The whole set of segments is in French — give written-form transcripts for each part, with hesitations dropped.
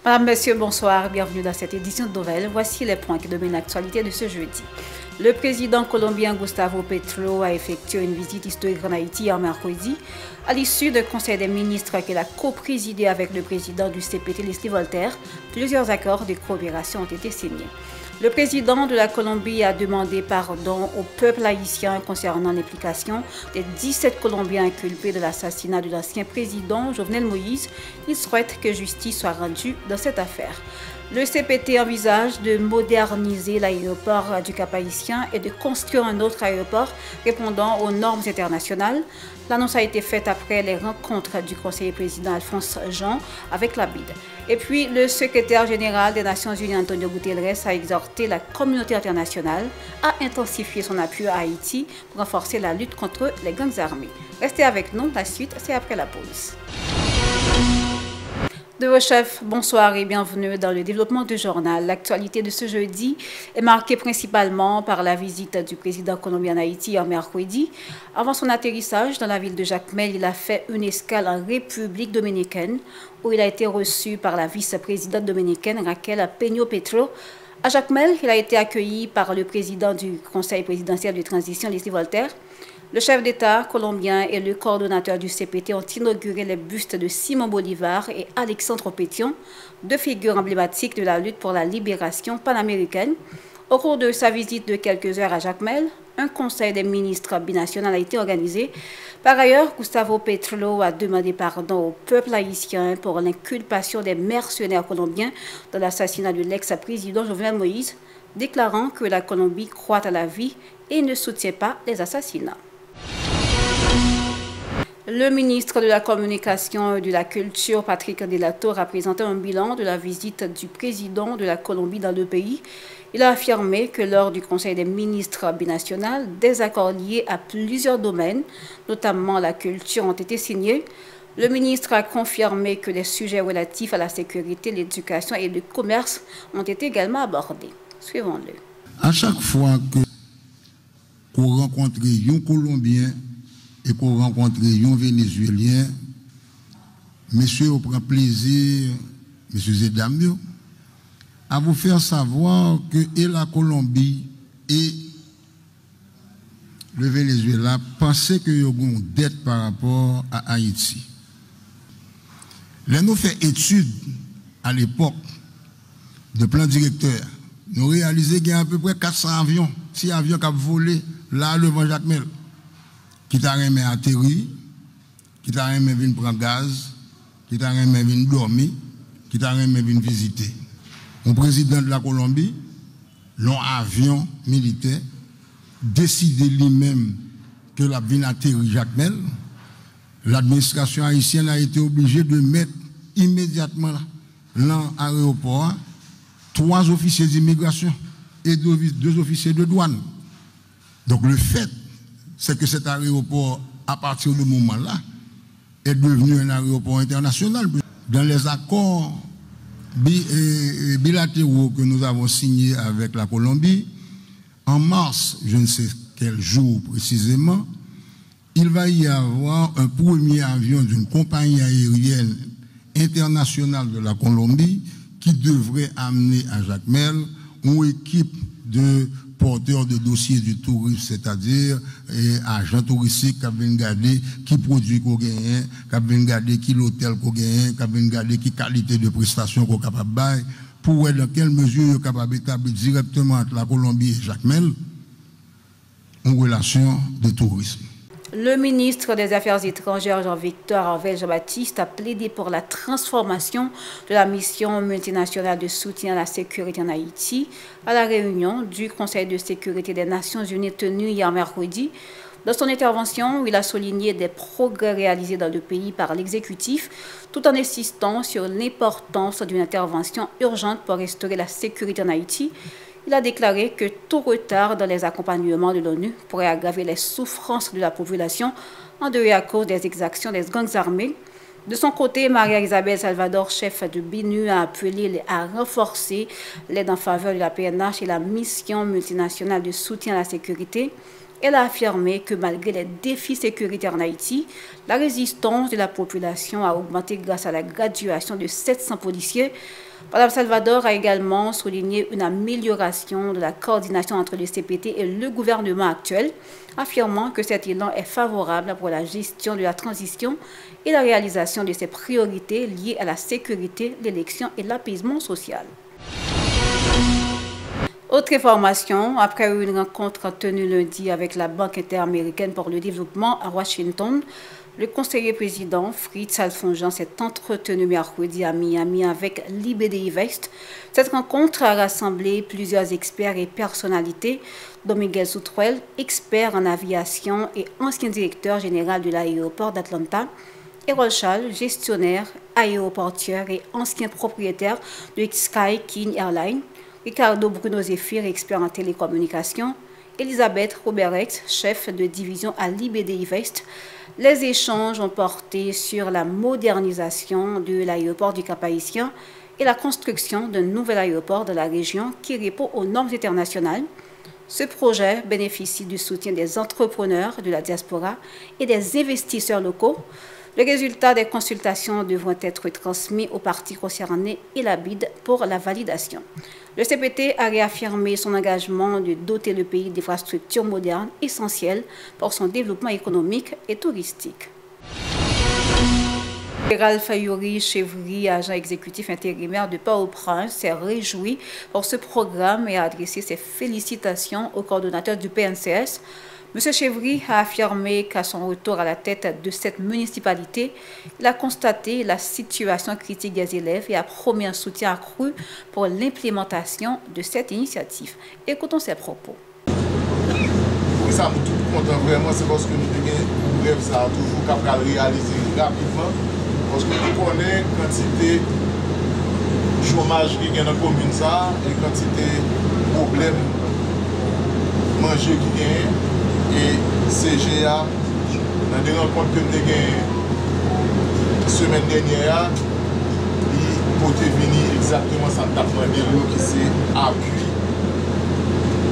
Madame, Monsieur, bonsoir, bienvenue dans cette édition de nouvelles. Voici les points qui dominent l'actualité de ce jeudi. Le président colombien Gustavo Petro a effectué une visite historique en Haïti hier mercredi à l'issue d'un conseil des ministres qu'il a co-présidé avec le président du CPT, Leslie Voltaire. Plusieurs accords de coopération ont été signés. Le président de la Colombie a demandé pardon au peuple haïtien concernant l'implication des 17 Colombiens inculpés de l'assassinat de l'ancien président Jovenel Moïse. Il souhaite que justice soit rendue dans cette affaire. Le CPT envisage de moderniser l'aéroport du Cap-Haïtien et de construire un autre aéroport répondant aux normes internationales. L'annonce a été faite après les rencontres du conseiller président Alphonse Jean avec la BID. Et puis, le secrétaire général des Nations Unies, Antonio Guterres, a exhorté la communauté internationale à intensifier son appui à Haïti pour renforcer la lutte contre les gangs armés. Restez avec nous, la suite, c'est après la pause. De vos chefs, bonsoir et bienvenue dans le développement du journal. L'actualité de ce jeudi est marquée principalement par la visite du président colombien en Haïti hier mercredi. Avant son atterrissage dans la ville de Jacmel, il a fait une escale en République dominicaine où il a été reçu par la vice-présidente dominicaine Raquel Peño Petro. À Jacmel, il a été accueilli par le président du Conseil présidentiel de transition, Leslie Voltaire. Le chef d'État colombien et le coordonnateur du CPT ont inauguré les bustes de Simon Bolivar et Alexandre Pétion, deux figures emblématiques de la lutte pour la libération panaméricaine. Au cours de sa visite de quelques heures à Jacmel, un conseil des ministres binational a été organisé. Par ailleurs, Gustavo Petro a demandé pardon au peuple haïtien pour l'inculpation des mercenaires colombiens dans l'assassinat de l'ex-président Jovenel Moïse, déclarant que la Colombie croit à la vie et ne soutient pas les assassinats. Le ministre de la Communication et de la Culture, Patrick Delator, a présenté un bilan de la visite du président de la Colombie dans le pays. Il a affirmé que lors du Conseil des ministres binational, des accords liés à plusieurs domaines, notamment la culture, ont été signés. Le ministre a confirmé que les sujets relatifs à la sécurité, l'éducation et le commerce ont été également abordés. Suivons-le. À chaque fois que qu'on rencontre un Colombien et qu'on rencontre un Vénézuélien, monsieur, on prend plaisir, messieurs et dames, à vous faire savoir que et la Colombie et le Venezuela pensaient qu'il y a une dette par rapport à Haïti. Là, nous faisons études à l'époque de plan directeur. Nous réalisons qu'il y a à peu près 400 avions, 6 avions qui ont volé là devant Jacmel, qui t'a remis atterrir, qui t'a remis venir prendre gaz, qui t'a remis venir dormir, qui t'a remis venir visiter. Le président de la Colombie, l'avion militaire, décidé lui-même que la ville atterrit Jacmel. L'administration haïtienne a été obligée de mettre immédiatement dans l'aéroport 3 officiers d'immigration et 2 officiers de douane. Donc le fait, c'est que cet aéroport, à partir de ce moment-là, est devenu un aéroport international. Dans les accords bilatéraux que nous avons signés avec la Colombie, en mars, je ne sais quel jour précisément, il va y avoir un premier avion d'une compagnie aérienne internationale de la Colombie qui devrait amener à Jacmel une équipe de porteurs de dossiers du tourisme, c'est-à-dire agents touristiques qui viennent garder qui produit qu'on gagne, qui viennent garder qui l'hôtel qu'on gagne, qui viennent garder qui qualité de prestation qu'on capable bailler, pour voir dans quelle mesure ils sont capables d'établir directement entre la Colombie et Jacmel une relation de tourisme. Le ministre des Affaires étrangères, Jean-Victor Harvel Jean-Baptiste, a plaidé pour la transformation de la mission multinationale de soutien à la sécurité en Haïti à la réunion du Conseil de sécurité des Nations Unies tenue hier mercredi. Dans son intervention, il a souligné des progrès réalisés dans le pays par l'exécutif, tout en insistant sur l'importance d'une intervention urgente pour restaurer la sécurité en Haïti. Il a déclaré que tout retard dans les accompagnements de l'ONU pourrait aggraver les souffrances de la population en deuil à cause des exactions des gangs armés. De son côté, Maria-Isabelle Salvador, chef de BINU, a appelé à renforcer l'aide en faveur de la PNH et la mission multinationale de soutien à la sécurité. Elle a affirmé que malgré les défis sécuritaires en Haïti, la résistance de la population a augmenté grâce à la graduation de 700 policiers. Mme Salvador a également souligné une amélioration de la coordination entre le CPT et le gouvernement actuel, affirmant que cet élan est favorable pour la gestion de la transition et la réalisation de ses priorités liées à la sécurité, l'élection et l'apaisement social. Autre information, après une rencontre tenue lundi avec la Banque interaméricaine pour le développement à Washington, le conseiller président Fritz Alfonjan s'est entretenu mercredi à Miami avec l'IBDI Vest. Cette rencontre a rassemblé plusieurs experts et personnalités, dont Miguel Soutruel, expert en aviation et ancien directeur général de l'aéroport d'Atlanta, et Rolchal, gestionnaire, aéroportuaire et ancien propriétaire de Sky King Airlines, Ricardo Bruno Zéphir, expert en télécommunications, Elisabeth Roberex, chef de division à l'IBDI Vest. Les échanges ont porté sur la modernisation de l'aéroport du Cap-Haïtien et la construction d'un nouvel aéroport de la région qui répond aux normes internationales. Ce projet bénéficie du soutien des entrepreneurs de la diaspora et des investisseurs locaux. Les résultats des consultations devront être transmis aux parties concernées et la BID pour la validation. Le CPT a réaffirmé son engagement de doter le pays d'infrastructures modernes essentielles pour son développement économique et touristique. Ralph Yuri Chevry, agent exécutif intérimaire de Port-au-Prince, s'est réjoui pour ce programme et a adressé ses félicitations au coordonnateur du PNCS. M. Chevry a affirmé qu'à son retour à la tête de cette municipalité, il a constaté la situation critique des élèves et a promis un soutien accru pour l'implémentation de cette initiative. Écoutons ses propos. Oui, ça nous tout content vraiment, c'est parce que nous rêve ça toujours capable de réaliser rapidement. Parce que nous connaissons la quantité de chômage qui est dans la commune et la quantité de problèmes manger qui gagne. Et CGA, dans des rencontres que nous avons gagnées la semaine dernière, il peut venir exactement sans tapement de l'eau qui c'est appui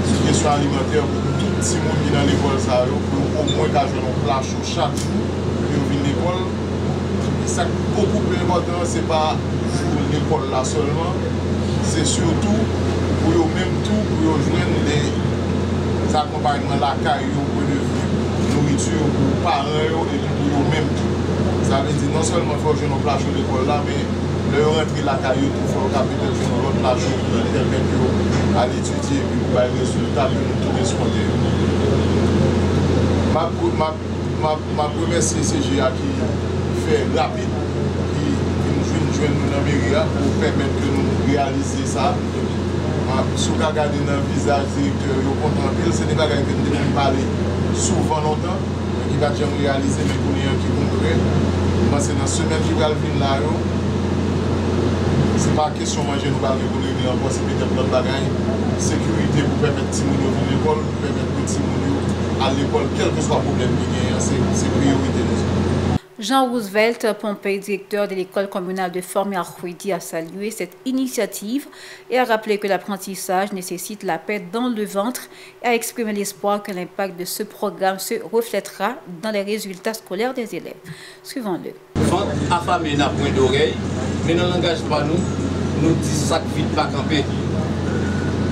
sur la question alimentaire pour tout le monde qui est dans l'école, pour au moins qu'à jouer un plat chaud chaque jour pour venir à l'école. Et ça, beaucoup plus important, ce n'est pas l'école là seulement, c'est surtout pour eux-mêmes tout, pour joindre les accompagnement la caille pour de nourriture pour parents et pour eux-mêmes tout. Ça veut dire non seulement il faut jouer nos plages de l'école là, mais leur rentrer la caille pour faire peut-être jouer notre plage pour permettre à l'étudier et pour avoir des résultats pour nous tourner spontanément. Ma première CCGA qui fait rapide, qui nous joue dans la mairie pour permettre que nous réalisions ça. Si vous regardez dans le visage directeur, vous contemplez, c'est des bagages que nous devons parler souvent longtemps, qui va jamais réaliser, mais qu'on est un qui concret. C'est dans la semaine qui va venir là, ce n'est pas question de manger, nous allons réunir en possibilité de notre bagage. Sécurité pour permettre que les gens à l'école, pour permettre que les gens à l'école, quel que soit le problème qui est, c'est priorité. Jean Roosevelt Pompey, directeur de l'école communale de Fort-Mercredi, a salué cette initiative et a rappelé que l'apprentissage nécessite la paix dans le ventre et a exprimé l'espoir que l'impact de ce programme se reflètera dans les résultats scolaires des élèves. Suivons-le. Vente affamé n'a point d'oreille, mais dans le langage pas nous disons ça qui vite pas camper.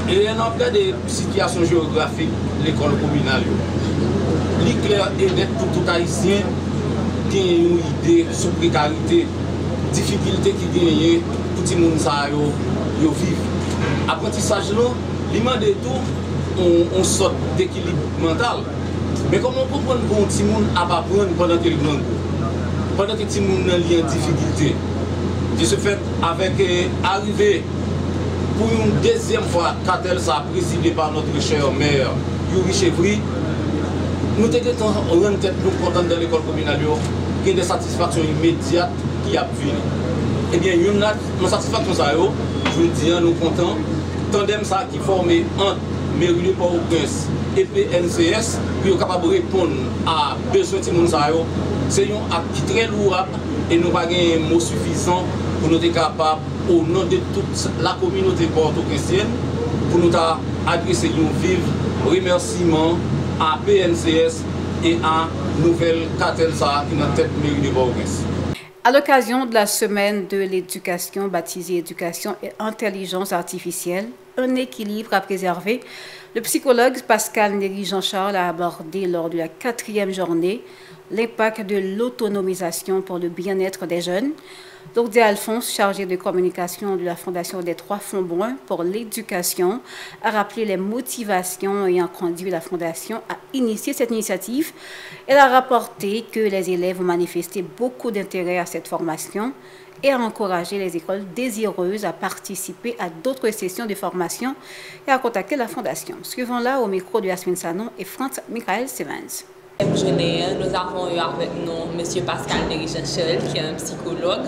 Et dans plein de situations géographiques, l'école communale, l'éclair est d'être pour tout haïtien. Qui a une idée sur la précarité, difficulté qui gagne pour tout le monde vivre. L'apprentissage, il demande tout, on sort d'équilibre mental. Mais comment on peut prendre pour tout le monde à apprendre pendant que le grand pendant que tout le monde est en difficulté. De ce fait, avec arrivé pour une deuxième fois, quand elle s'est présidée par notre cher maire Yuri Chevry, nous avons tête nous contents dans l'école communale, qui a des satisfactions immédiates qui a venu. Eh bien, une satisfaction, je veux dire, nous contents. Tandem ça qui formé entre mairie de Port-au-Prince et PNCS, qui est capable de répondre à besoin de monde. C'est un acte qui est très lourd et nous n'avons pas un mot suffisant pour nous être capables, au nom de toute la communauté porto-prinsienne, pour nous adresser un vif remerciement à PNCS et à Nouvelle Cartelsa qui est dans tête mairie de Port-au-Prince. À l'occasion de la semaine de l'éducation baptisée Éducation et intelligence artificielle, un équilibre à préserver, le psychologue Pascal Néry Jean-Charles a abordé lors de la 4e journée l'impact de l'autonomisation pour le bien-être des jeunes. Lourdes Alphonse, chargé de communication de la Fondation des Trois Fonds Bruns pour l'éducation, a rappelé les motivations ayant conduit la Fondation à initier cette initiative. Elle a rapporté que les élèves ont manifesté beaucoup d'intérêt à cette formation et a encouragé les écoles désireuses à participer à d'autres sessions de formation et à contacter la Fondation. Suivons-la au micro de Yasmine Sanon et Franz Michael Stevens. Nous avons eu avec nous M. Pascal Néry Jean-Charles, qui est un psychologue,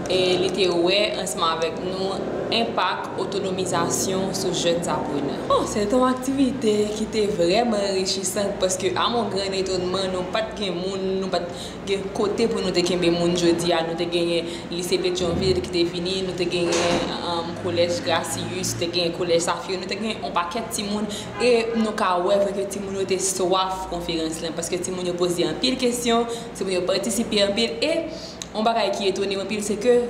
et il était ensemble avec nous impact autonomisation sur jeunes apprenants. Oh, c'est une activité qui était vraiment enrichissante parce que à mon grand étonnement, nous n'avons pas de monde, nous pas de côté pour nous de gagner monde jeudi, nous avons gagné lycée Pétionville qui était fini, nous avons gagné collège Gracius, nous avons gagné collège Safio, nous avons gagné un paquet de petits monde et nous avons vu que les gens étaient soif conférence là parce que les gens posaient un pile de questions, les gens participaient un pile et un bagage qui est étonné un pile c'est que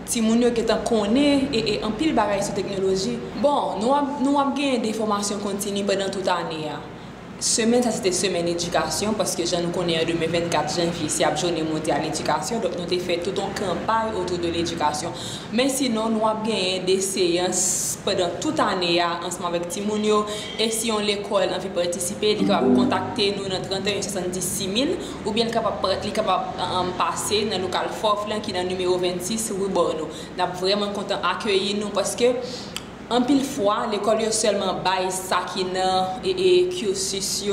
si moun yo qui connaît et en pile bagay sur technologie. Bon, nous avons gagné des formations continues pendant toute l'année. Semaine, ça c'était semaine éducation parce que je nous connais en 2024 janvier, c'est la journée mondiale l'éducation, donc nous avons fait toute une campagne autour de l'éducation. Mais sinon, nous avons gagné des séances pendant toute l'année ensemble avec Timounio. Et si on l'école a fait participer, il est capable de contacter nous dans 31 76 000 ou bien il est capable de passer dans le local Forflin qui est dans le numéro 26 rue Borno. Nous sommes vraiment contents d'accueillir nous parce que en pile fois, l'école est seulement bail ça qui n'a et cursus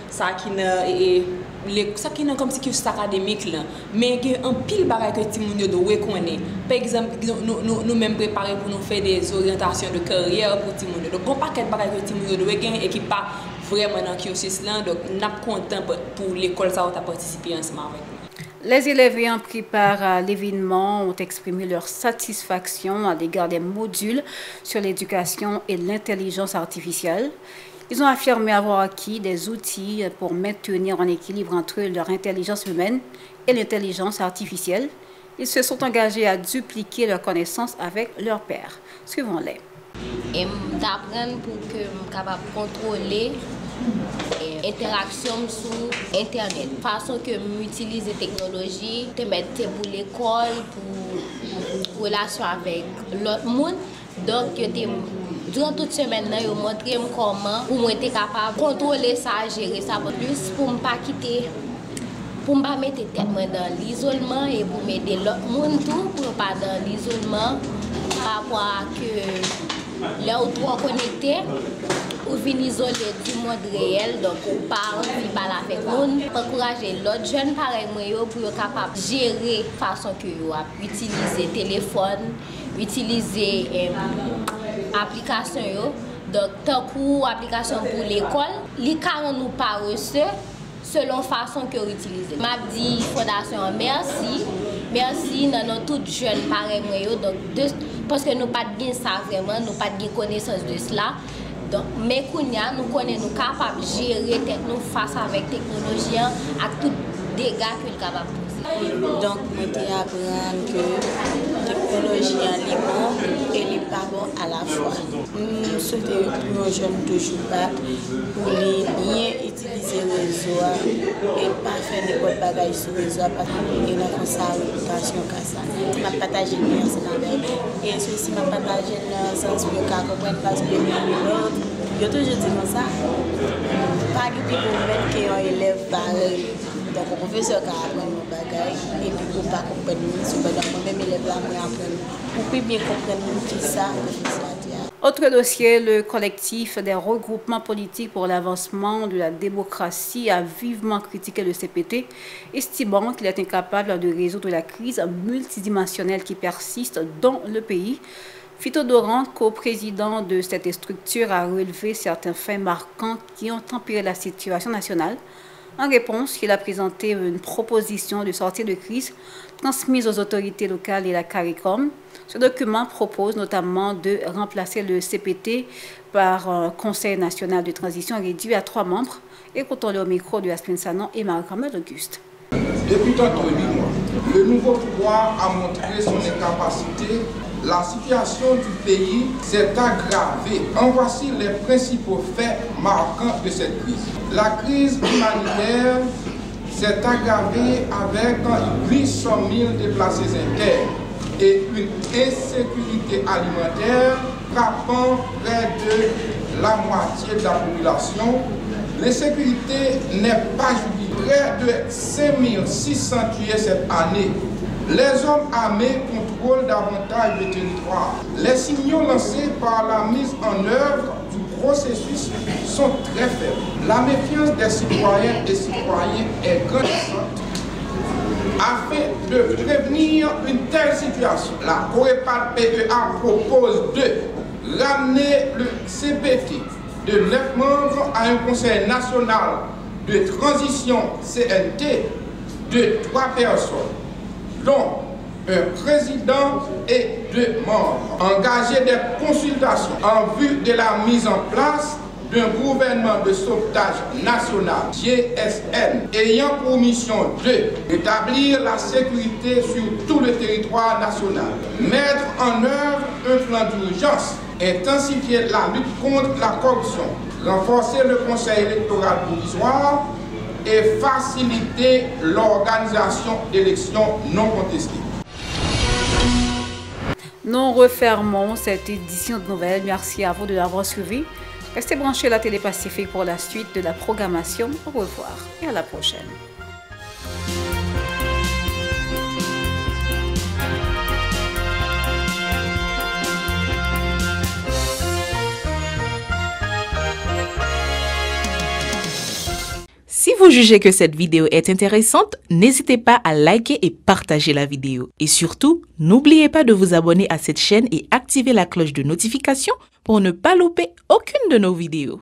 ça qui n'a comme si cursus académique là, mais il y a un pile bagage que tout le monde doit connaître. Par exemple, nous même préparer pour nous faire des orientations de carrière pour tout le monde. Donc, un paquet de bagages que tout le monde doit gagner et qui pas vraiment dans cursus là. Donc, nous sommes contents pour l'école ça a participé ensemble avec nous. Les élèves ayant pris part à l'événement ont exprimé leur satisfaction à l'égard des modules sur l'éducation et l'intelligence artificielle. Ils ont affirmé avoir acquis des outils pour maintenir en équilibre entre leur intelligence humaine et l'intelligence artificielle. Ils se sont engagés à dupliquer leurs connaissances avec leurs pairs. Suivons-les. Et d'apprendre pour que je sois capable de contrôler interaction sur Internet. Façon que j'utilise la technologie, te mettre pour l'école, pour relation avec l'autre monde. Donc, durant toute semaine, je montré comment pour moi être capable de contrôler ça, gérer ça plus, pour ne pas quitter, pour ne pas mettre tête dans l'isolement et pour m'aider l'autre monde tout, pour ne pas dans l'isolement, par rapport à que là où trop connecté. Ou venir isoler du monde réel, donc on parle, on parle avec nous, encourager l'autre jeune pareil pour être capable de gérer la façon que vous utiliser téléphone, utiliser application. Donc, tant que application pour l'école, les cas nous pas reçus selon la façon que vous utilisez. Je dis Fondation merci. Merci, nous tous jeunes pareil donc parce que nous pas de ça vraiment, nous pas de connaissance de cela. Donc, mais nous connaissons capables de gérer nous face avec la technologie et tous les dégâts que nous sommes capables de poser. Donc, nous apprenons que la technologie est bonne et n'est pas bonne à la fois. Nous souhaitons que nos jeunes toujours battent pour bien utiliser le réseau et pas faire n'importe quoi bagaille sur le réseau parce que nous avons sa réputation comme ça. Je partage bien ça et ceci m'a partagé dans le sens que je comprends parce que je toujours dit comme ça. Pas de people qui ont un élève pareil. Donc, le professeur qui apprend nos bagages et puis pour ne pas comprendre, même élève là, pour plus bien comprendre tout ça, Autre dossier, le collectif des regroupements politiques pour l'avancement de la démocratie a vivement critiqué le CPT, estimant qu'il est incapable de résoudre la crise multidimensionnelle qui persiste dans le pays. Fito Doran, co-président de cette structure, a relevé certains faits marquants qui ont tempéré la situation nationale. En réponse, il a présenté une proposition de sortie de crise transmise aux autorités locales et la CARICOM. Ce document propose notamment de remplacer le CPT par un Conseil national de transition réduit à 3 membres. Écoutons le micro de Aspin Sanon et Marc-Ahmed Auguste. Depuis tantôt 8 mois, le nouveau pouvoir a montré son incapacité. La situation du pays s'est aggravée. En voici les principaux faits marquants de cette crise. La crise humanitaire s'est aggravée avec 800 000 déplacés internes et une insécurité alimentaire frappant près de la moitié de la population. L'insécurité n'est pas jubilatoire. Près de 5600 tués cette année. Les hommes armés contrôlent davantage le territoire. Les signaux lancés par la mise en œuvre du processus sont très faibles. La méfiance des citoyens et citoyennes est grandissante. Afin de prévenir une telle situation, la Corepad PEA propose de ramener le CPT de 9 membres à un conseil national de transition CNT de 3 personnes, dont un président et 2 membres, engager des consultations en vue de la mise en place d'un gouvernement de sauvetage national, GSN, ayant pour mission de rétablir la sécurité sur tout le territoire national, mettre en œuvre un plan d'urgence, intensifier la lutte contre la corruption, renforcer le conseil électoral provisoire et faciliter l'organisation d'élections non contestées. Nous refermons cette édition de nouvelles. Merci à vous de l'avoir suivi. Restez branchés à la Télé Pacifique pour la suite de la programmation. Au revoir et à la prochaine. Si vous jugez que cette vidéo est intéressante, n'hésitez pas à liker et partager la vidéo. Et surtout, n'oubliez pas de vous abonner à cette chaîne et activer la cloche de notification pour ne pas louper aucune de nos vidéos.